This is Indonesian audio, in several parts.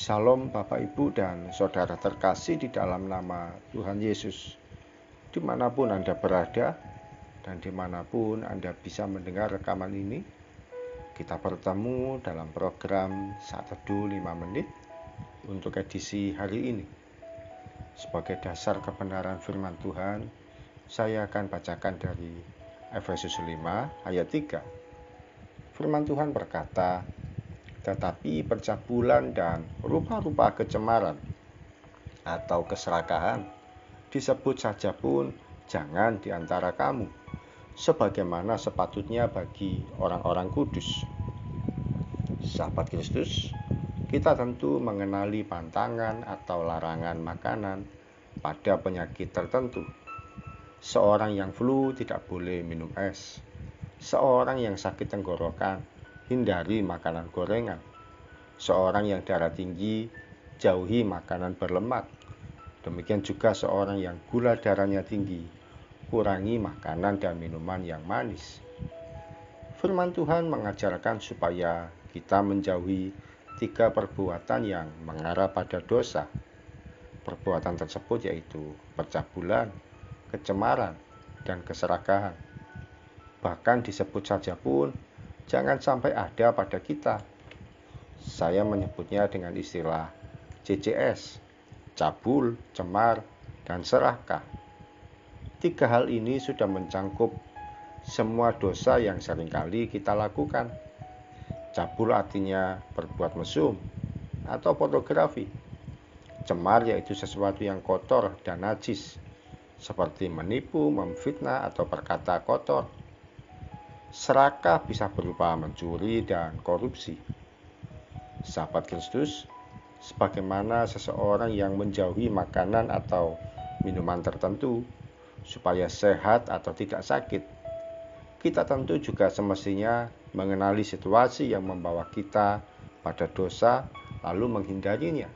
Shalom Bapak Ibu dan Saudara terkasih di dalam nama Tuhan Yesus. Dimanapun Anda berada dan dimanapun Anda bisa mendengar rekaman ini, kita bertemu dalam program Saat Teduh 5 Menit untuk edisi hari ini. Sebagai dasar kebenaran firman Tuhan, saya akan bacakan dari Efesus 5 ayat 3. Firman Tuhan berkata, tetapi percabulan dan rupa-rupa kecemaran atau keserakahan disebut saja pun jangan di antara kamu, sebagaimana sepatutnya bagi orang-orang kudus. Sahabat Kristus, kita tentu mengenali pantangan atau larangan makanan pada penyakit tertentu. Seorang yang flu tidak boleh minum es. Seorang yang sakit tenggorokan, hindari makanan gorengan. Seorang yang darah tinggi, jauhi makanan berlemak. Demikian juga seorang yang gula darahnya tinggi, kurangi makanan dan minuman yang manis. Firman Tuhan mengajarkan supaya kita menjauhi 3 perbuatan yang mengarah pada dosa. Perbuatan tersebut yaitu percabulan, kecemaran, dan keserakahan. Bahkan disebut saja pun jangan sampai ada pada kita. Saya menyebutnya dengan istilah CCS, cabul, cemar, dan serakah. 3 hal ini sudah mencangkup semua dosa yang seringkali kita lakukan. Cabul artinya berbuat mesum atau pornografi. Cemar yaitu sesuatu yang kotor dan najis, seperti menipu, memfitnah, atau berkata kotor. Serakah bisa berupa mencuri dan korupsi. Sahabat Kristus, sebagaimana seseorang yang menjauhi makanan atau minuman tertentu supaya sehat atau tidak sakit, kita tentu juga semestinya mengenali situasi yang membawa kita pada dosa lalu menghindarinya.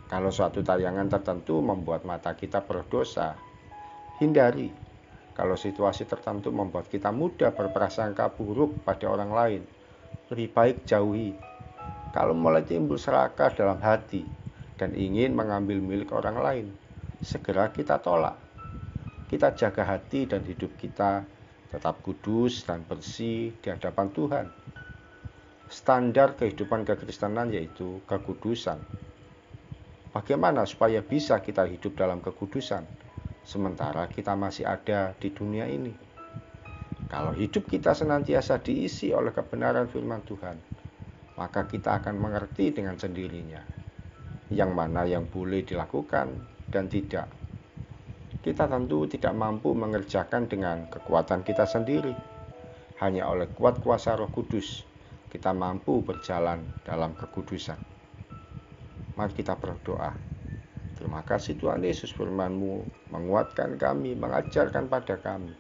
Kalau suatu tayangan tertentu membuat mata kita berdosa, hindari. Kalau situasi tertentu membuat kita mudah berprasangka buruk pada orang lain, lebih baik jauhi. Kalau mulai timbul serakah dalam hati dan ingin mengambil milik orang lain, segera kita tolak. Kita jaga hati dan hidup kita tetap kudus dan bersih di hadapan Tuhan. Standar kehidupan kekristenan yaitu kekudusan. Bagaimana supaya bisa kita hidup dalam kekudusan sementara kita masih ada di dunia ini? Kalau hidup kita senantiasa diisi oleh kebenaran firman Tuhan, maka kita akan mengerti dengan sendirinya yang mana yang boleh dilakukan dan tidak. Kita tentu tidak mampu mengerjakan dengan kekuatan kita sendiri. Hanya oleh kuat kuasa Roh Kudus kita mampu berjalan dalam kekudusan. Mari kita berdoa. Terima kasih Tuhan Yesus, firman-Mu menguatkan kami, mengajarkan pada kami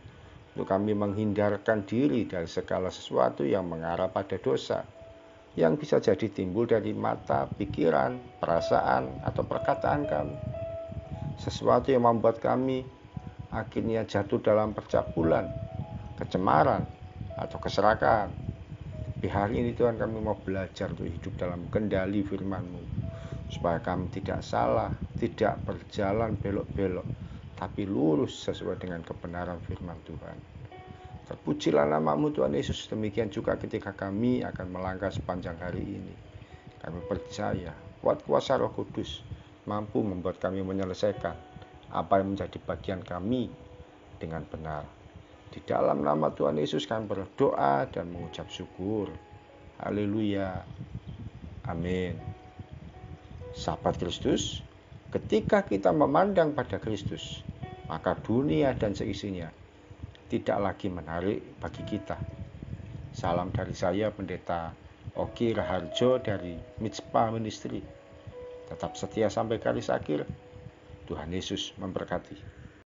untuk kami menghindarkan diri dari segala sesuatu yang mengarah pada dosa, yang bisa jadi timbul dari mata, pikiran, perasaan, atau perkataan kami. Sesuatu yang membuat kami akhirnya jatuh dalam percabulan, kecemaran, atau keserakahan. Di hari ini Tuhan, kami mau belajar untuk hidup dalam kendali firman-Mu, supaya kami tidak salah, tidak berjalan belok-belok, tapi lurus sesuai dengan kebenaran firman Tuhan. Terpujilah nama-Mu Tuhan Yesus. Demikian juga ketika kami akan melangkah sepanjang hari ini, kami percaya kuat kuasa Roh Kudus mampu membuat kami menyelesaikan apa yang menjadi bagian kami dengan benar. Di dalam nama Tuhan Yesus kami berdoa dan mengucap syukur. Haleluya. Amin. Sahabat Kristus, ketika kita memandang pada Kristus, maka dunia dan seisinya tidak lagi menarik bagi kita. Salam dari saya, Pendeta Oki Raharjo dari Mitspa Ministry. Tetap setia sampai garis akhir. Tuhan Yesus memberkati.